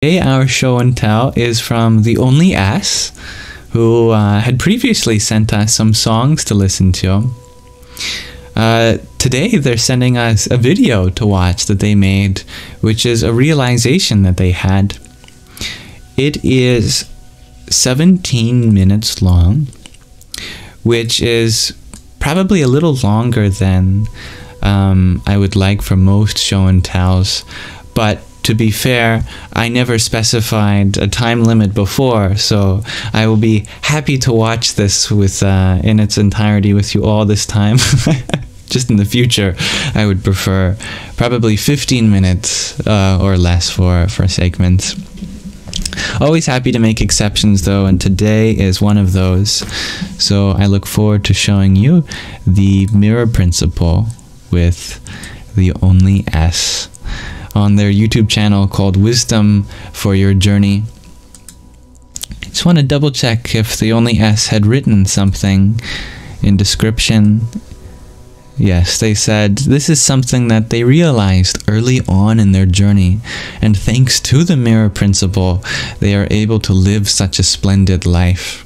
Today our show and tell is from the Only S, who had previously sent us some songs to listen to. Today they're sending us a video to watch that they made, which is a realization that they had. It is 17 minutes long, which is probably a little longer than I would like for most show and tells, but to be fair, I never specified a time limit before, so I will be happy to watch this with in its entirety with you all this time. Just in the future, I would prefer probably 15 minutes or less for segments. Always happy to make exceptions though, and today is one of those. So I look forward to showing you the mirror principle with the Only S on their YouTube channel called Wisdom for Your Journey. Just want to double check if the Only S had written something in description. Yes, they said this is something that they realized early on in their journey, and thanks to the mirror principle, they are able to live such a splendid life.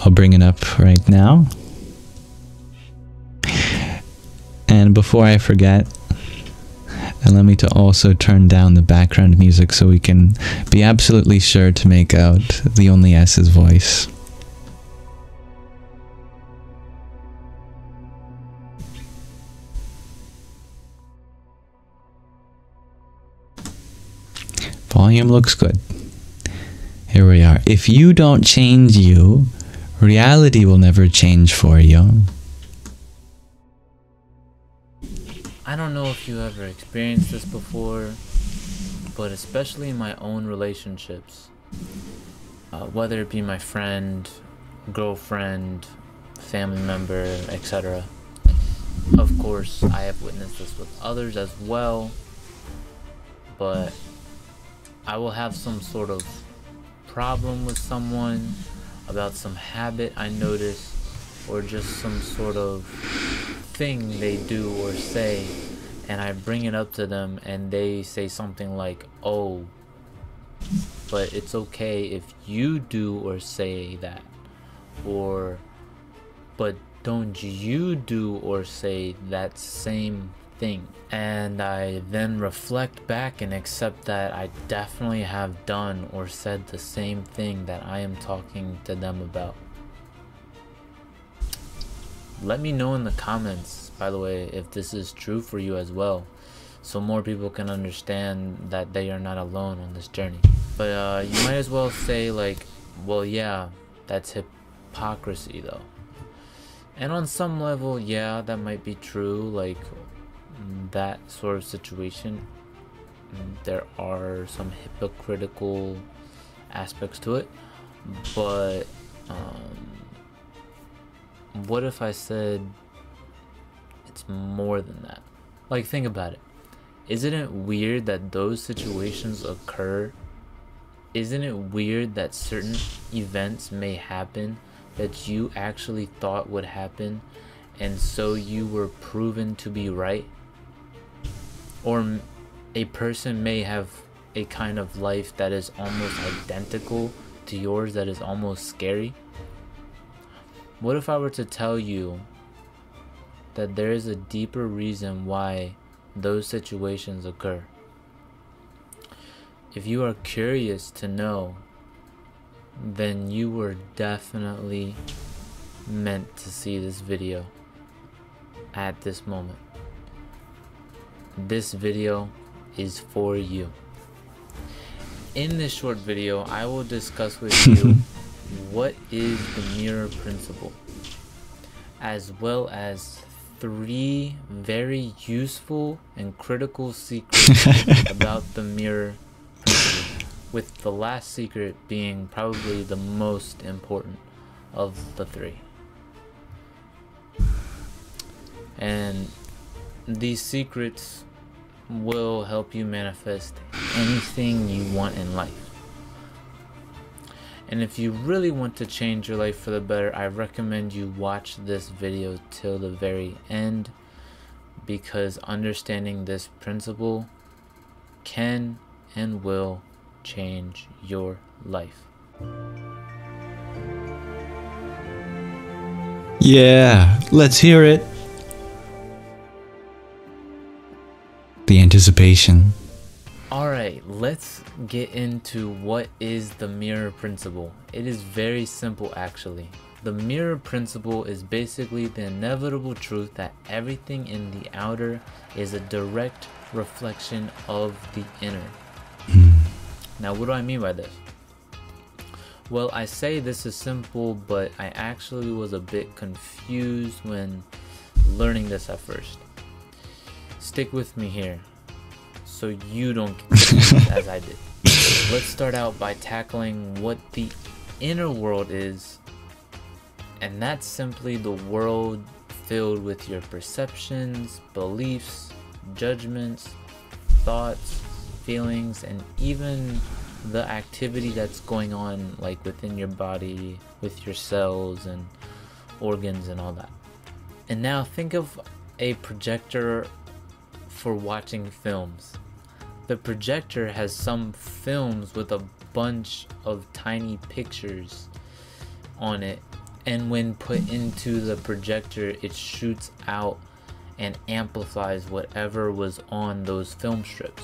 I'll bring it up right now. And before I forget, allow me to also turn down the background music so we can be absolutely sure to make out the Only S's voice. Volume looks good. Here we are. If you don't change you, reality will never change for you. I don't know if you ever experienced this before, but especially in my own relationships, whether it be my friend, girlfriend, family member, etc. Of course, I have witnessed this with others as well, but I will have some sort of problem with someone about some habit I notice, or just some sort of thing they do or say, and I bring it up to them and they say something like, oh, but it's okay if you do or say that, or but don't you do or say that same thing. And I then reflect back and accept that I definitely have done or said the same thing that I am talking to them about. Let me know in the comments, by the way, if this is true for you as well, so more people can understand that they are not alone on this journey. But you might as well say like, well, yeah, that's hypocrisy though. And on some level, yeah, that might be true, like that sort of situation. There are some hypocritical aspects to it, but what if I said it's more than that? Like, think about it. Isn't it weird that those situations occur? Isn't it weird that certain events may happen that you actually thought would happen, and so you were proven to be right? Or a person may have a kind of life that is almost identical to yours, that is almost scary. What if I were to tell you that there is a deeper reason why those situations occur? If you are curious to know, then you were definitely meant to see this video at this moment. This video is for you. In this short video, I will discuss with you what is the mirror principle, as well as 3 very useful and critical secrets about the mirror principle, with the last secret being probably the most important of the 3. And these secrets will help you manifest anything you want in life. And if you really want to change your life for the better, I recommend you watch this video till the very end, because understanding this principle can and will change your life. Yeah, let's hear it. The anticipation. Alright, let's get into what is the mirror principle. It is very simple actually. The mirror principle is basically the inevitable truth that everything in the outer is a direct reflection of the inner. Now, what do I mean by this? Well, I say this is simple, but I actually was a bit confused when learning this at first. Stick with me here so you don't get confused as I did. Let's start out by tackling what the inner world is, and that's simply the world filled with your perceptions, beliefs, judgments, thoughts, feelings, and even the activity that's going on like within your body, with your cells and organs and all that. And now think of a projector for watching films. The projector has some films with a bunch of tiny pictures on it, and when put into the projector, it shoots out and amplifies whatever was on those film strips,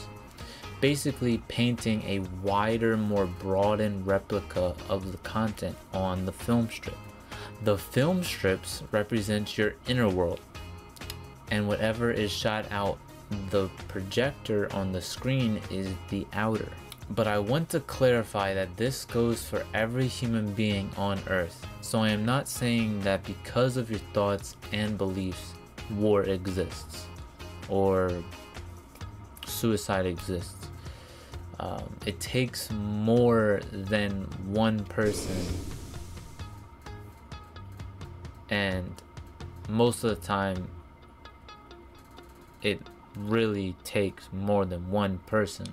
basically painting a wider, more broadened replica of the content on the film strip. The film strips represent your inner world, and whatever is shot out the projector on the screen is the outer. But I want to clarify that this goes for every human being on earth. So I am not saying that because of your thoughts and beliefs, war exists or suicide exists. It takes more than one person, and most of the time it really takes more than one person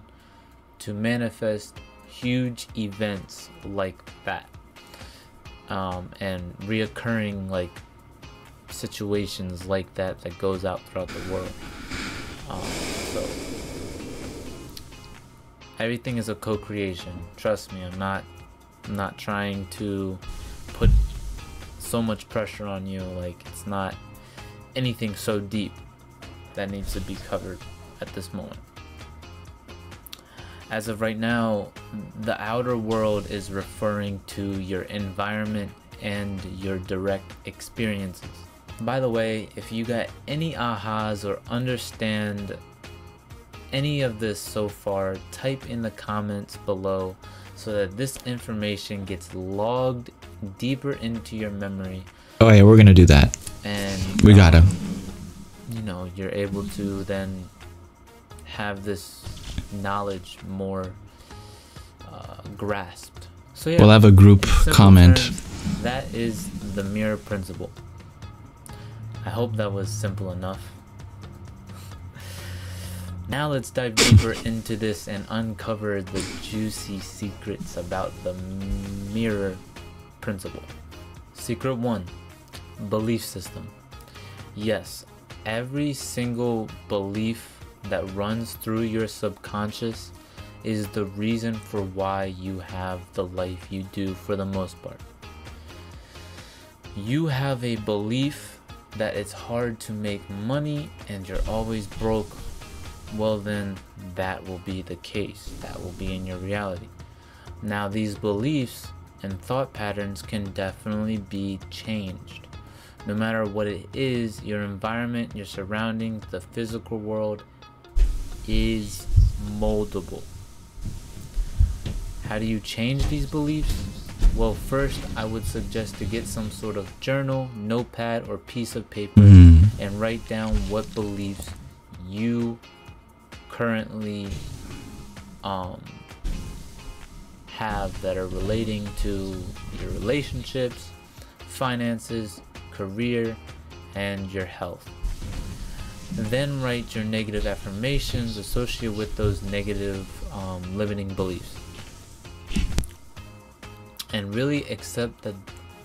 to manifest huge events like that, and reoccurring like situations like that goes out throughout the world. So everything is a co-creation. Trust me, I'm not trying to put so much pressure on you. Like, it's not anything so deep that needs to be covered at this moment. As of right now, the outer world is referring to your environment and your direct experiences. By the way, if you got any ahas or understand any of this so far, type in the comments below so that this information gets logged deeper into your memory. Oh yeah, we're gonna do that. And we gotta. You know, you're able to then have this knowledge more grasped. So yeah, we'll have a group comment. Terms, that is the mirror principle. I hope that was simple enough. Now let's dive deeper into this and uncover the juicy secrets about the mirror principle. Secret 1, belief system. Yes, every single belief that runs through your subconscious is the reason for why you have the life you do for the most part. You have a belief that it's hard to make money and you're always broke. Well, then that will be the case. That will be in your reality. Now, these beliefs and thought patterns can definitely be changed. No matter what it is, your environment, your surroundings, the physical world is moldable. How do you change these beliefs? Well, first, I would suggest to get some sort of journal, notepad, or piece of paper and write down what beliefs you currently have that are relating to your relationships, finances, career, and your health. Then write your negative affirmations associated with those negative limiting beliefs. and really accept that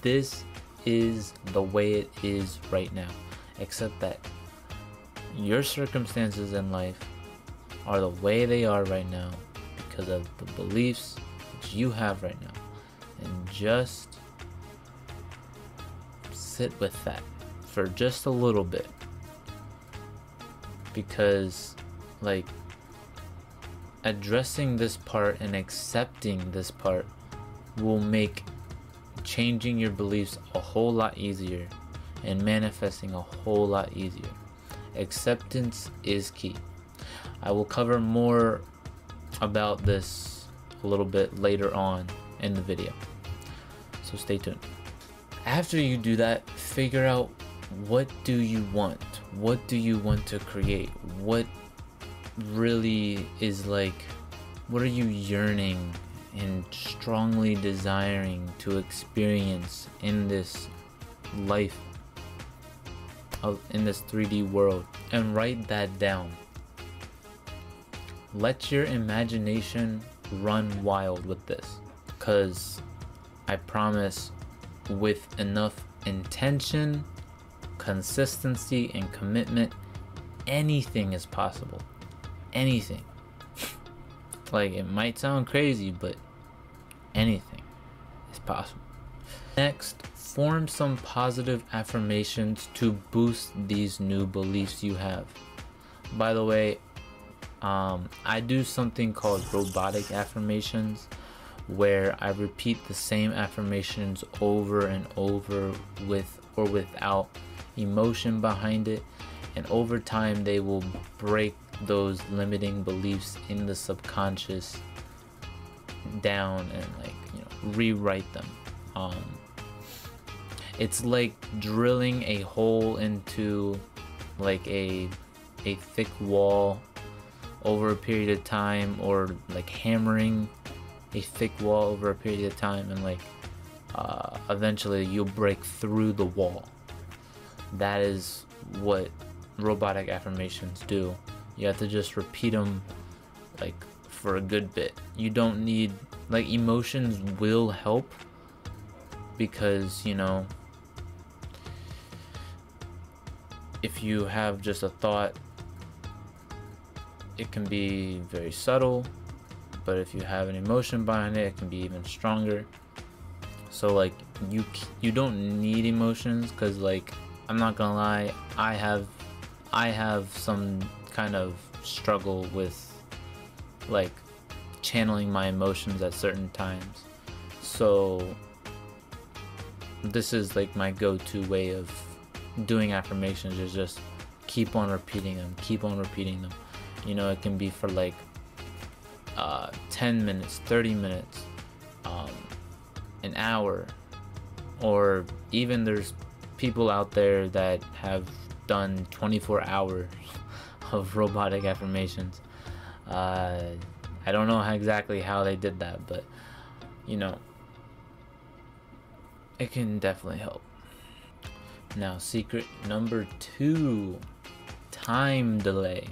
this is the way it is right now. Accept that your circumstances in life are the way they are right now because of the beliefs that you have right now, and just sit with that for just a little bit, because like addressing this part and accepting this part will make changing your beliefs a whole lot easier and manifesting a whole lot easier. Acceptance is key. I will cover more about this a little bit later on in the video, so stay tuned. After you do that, figure out, what do you want? What do you want to create? What really is like, what are you yearning and strongly desiring to experience in this life, in this 3D world? And write that down. Let your imagination run wild with this, because I promise, with enough intention, consistency, and commitment, anything is possible. Anything. Like, it might sound crazy, but anything is possible. Next, form some positive affirmations to boost these new beliefs you have. By the way, I do something called robotic affirmations, where I repeat the same affirmations over and over with or without emotion behind it, and over time they will break those limiting beliefs in the subconscious down and, like, you know, rewrite them. It's like drilling a hole into like a thick wall over a period of time, or like hammering a thick wall over a period of time, and like eventually you'll break through the wall. That is what robotic affirmations do. You have to just repeat them like for a good bit. You don't need, like, emotions will help, because, you know, if you have just a thought, it can be very subtle, but if you have an emotion behind it, it can be even stronger. So like, you don't need emotions, because, like, I'm not gonna lie, I have some kind of struggle with, like, channeling my emotions at certain times. So this is like my go-to way of doing affirmations, is just keep on repeating them, you know. It can be for like 10 minutes, 30 minutes, an hour, or even there's people out there that have done 24 hours of robotic affirmations. I don't know exactly how they did that, but, you know, it can definitely help. Now, secret number 2, time delay.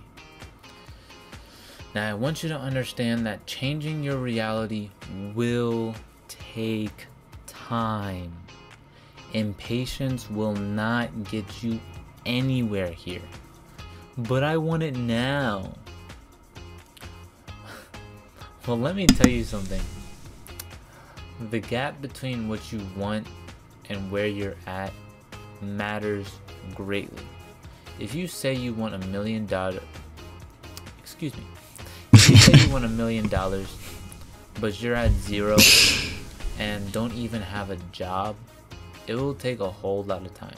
Now, I want you to understand that changing your reality will take time. Impatience will not get you anywhere here. But I want it now. Well, let me tell you something. The gap between what you want and where you're at matters greatly. If you say you want $1 million, excuse me, if you say you want $1 million, but you're at 0 and don't even have a job, it will take a whole lot of time.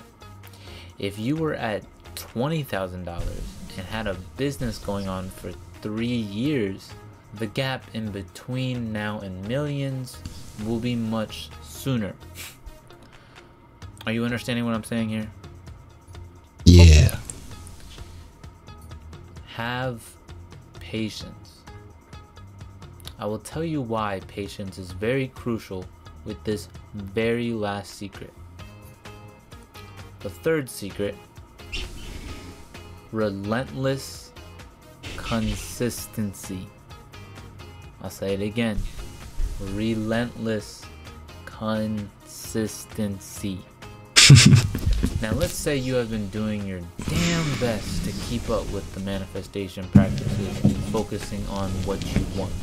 If you were at $20,000 and had a business going on for 3 years, the gap in between now and millions will be much sooner. Are you understanding what I'm saying here? Yeah. Have patience. I will tell you why patience is very crucial with this very last secret. The third secret: relentless consistency. I'll say it again. Relentless consistency. Now let's say you have been doing your damn best to keep up with the manifestation practices and focusing on what you want,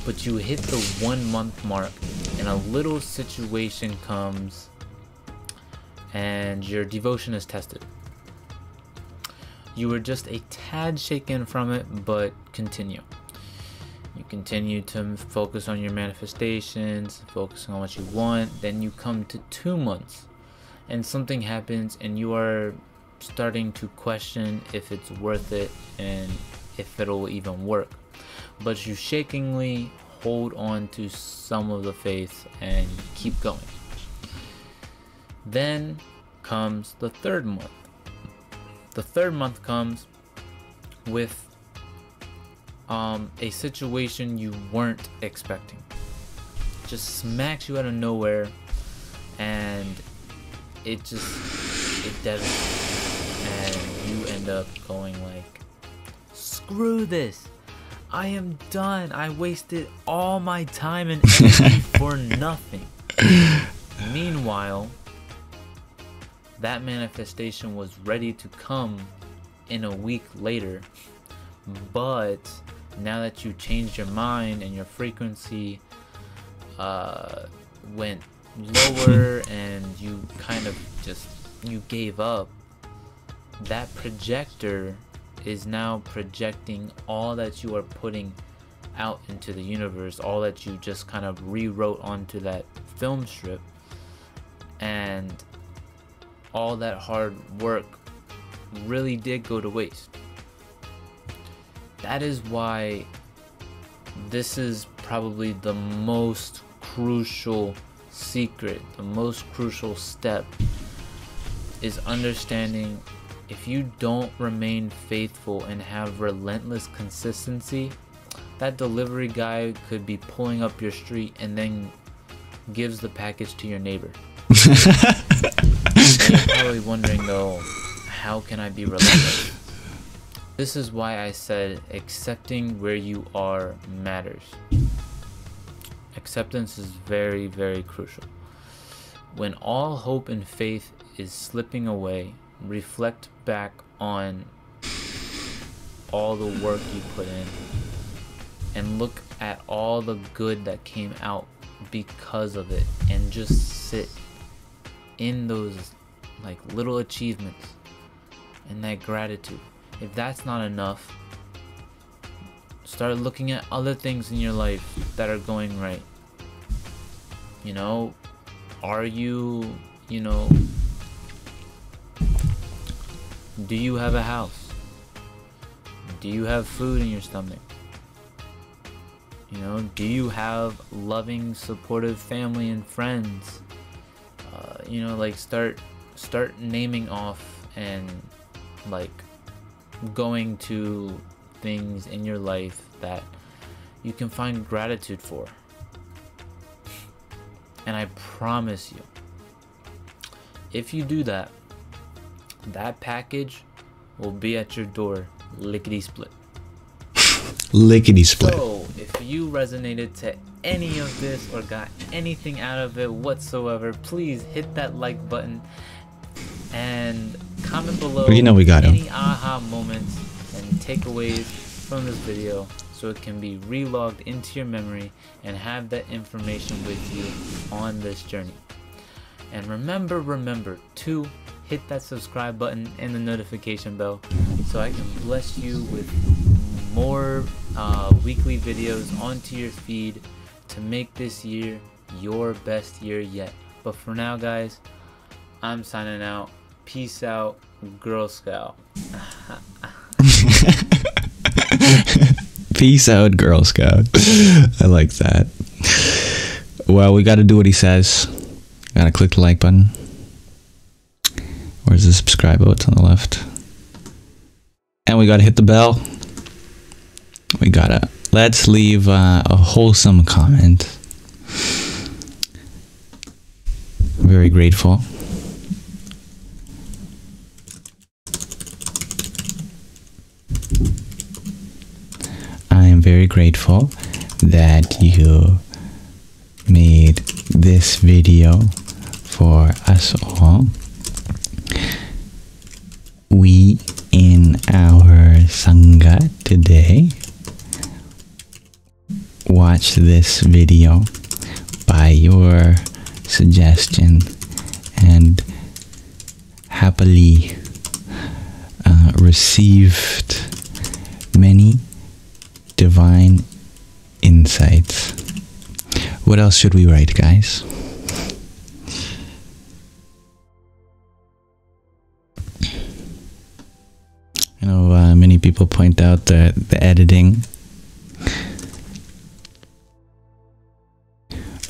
but you hit the 1 month mark and a little situation comes and your devotion is tested. You were just a tad shaken from it, but continue. You continue to focus on your manifestations, focus on what you want. Then you come to 2 months and something happens and you are starting to question if it's worth it and if it'll even work. But you shakingly hold on to some of the faith and keep going. Then comes the 3rd month. The 3rd month comes with a situation you weren't expecting. Just smacks you out of nowhere, and it devastates, and you end up going like, screw this, I am done, I wasted all my time and energy for nothing. Meanwhile, that manifestation was ready to come in a week later, but now that you changed your mind and your frequency went lower and you kind of you gave up, that projector is now projecting all that you are putting out into the universe, all that you just kind of rewrote onto that film strip, and all that hard work really did go to waste. That is why this is probably the most crucial secret, the most crucial step, is understanding if you don't remain faithful and have relentless consistency, that delivery guy could be pulling up your street and then gives the package to your neighbor. And you're probably wondering though, how can I be relentless? This is why I said accepting where you are matters. Acceptance is very, very crucial. When all hope and faith is slipping away, reflect back on all the work you put in and look at all the good that came out because of it, and just sit in those like little achievements and that gratitude. If that's not enough, start looking at other things in your life that are going right. You know, are you, do you have a house? Do you have food in your stomach? Do you have loving, supportive family and friends? Like start naming off and like going to things in your life that you can find gratitude for. And I promise you, if you do that, that package will be at your door lickety split. Lickety split. So if you resonated to any of this or got anything out of it whatsoever, please hit that like button and comment below we got any aha moments and takeaways from this video, so it can be relogged into your memory and have that information with you on this journey. And remember to hit that subscribe button and the notification bell so I can bless you with more weekly videos onto your feed to make this year your best year yet. But for now, guys, I'm signing out. Peace out, Girl Scout. Peace out, Girl Scout. I like that. Well, we got to do what he says. Gotta click the like button. Where's the subscribe button? It's on the left. And we gotta hit the bell. Let's leave a wholesome comment. Very grateful. I am very grateful that you made this video for us all. We in our Sangha today watch this video by your suggestion and happily received many divine insights. What else should we write, guys? I know many people point out the editing.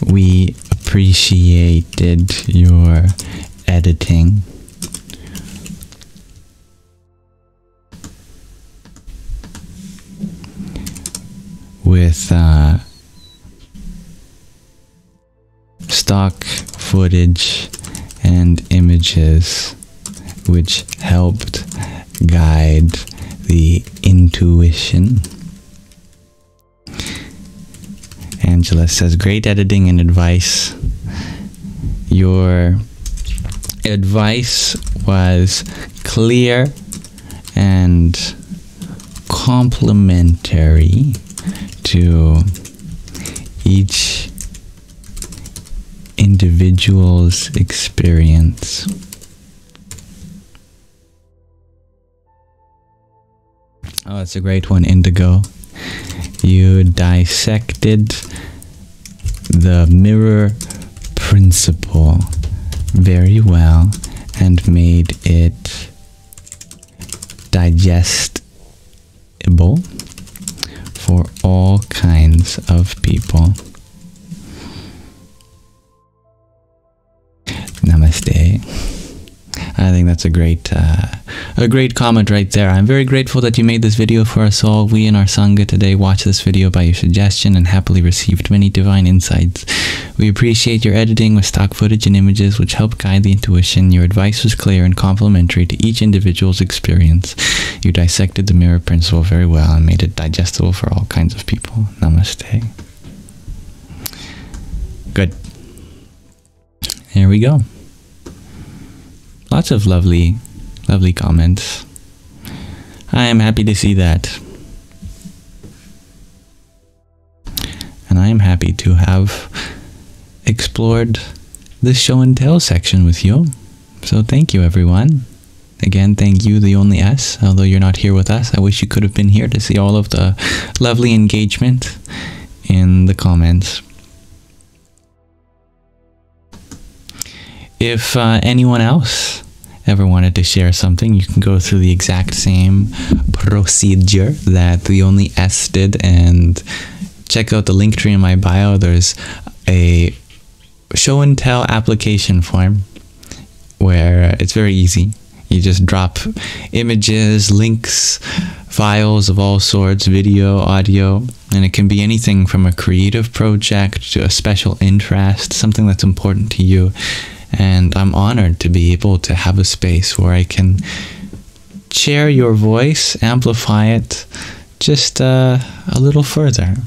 We appreciated your editing. With stock footage and images which helped guide the intuition. Angela says, great editing and advice. Your advice was clear and complementary to each individual's experience. Oh, that's a great one, Indigo. You dissected the mirror principle very well and made it digestible for all kinds of people. Namaste. I think that's a great comment right there. I'm very grateful that you made this video for us all. We in our Sangha today watched this video by your suggestion and happily received many divine insights. We appreciate your editing with stock footage and images which help guide the intuition. Your advice was clear and complementary to each individual's experience. You dissected the mirror principle very well and made it digestible for all kinds of people. Namaste. Good. Here we go. Lots of lovely comments. I am happy to see that. And I am happy to have explored this show and tell section with you. So thank you, everyone. Again, thank you, the only S. Although you're not here with us, I wish you could have been here to see all of the lovely engagement in the comments. If anyone else ever wanted to share something, you can go through the exact same procedure that the only S did and check out the link tree in my bio. There's a show and tell application form where it's very easy. You just drop images, links, files of all sorts, video, audio, and it can be anything from a creative project to a special interest, something that's important to you. And I'm honored to be able to have a space where I can share your voice, amplify it just a little further.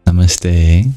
Namaste.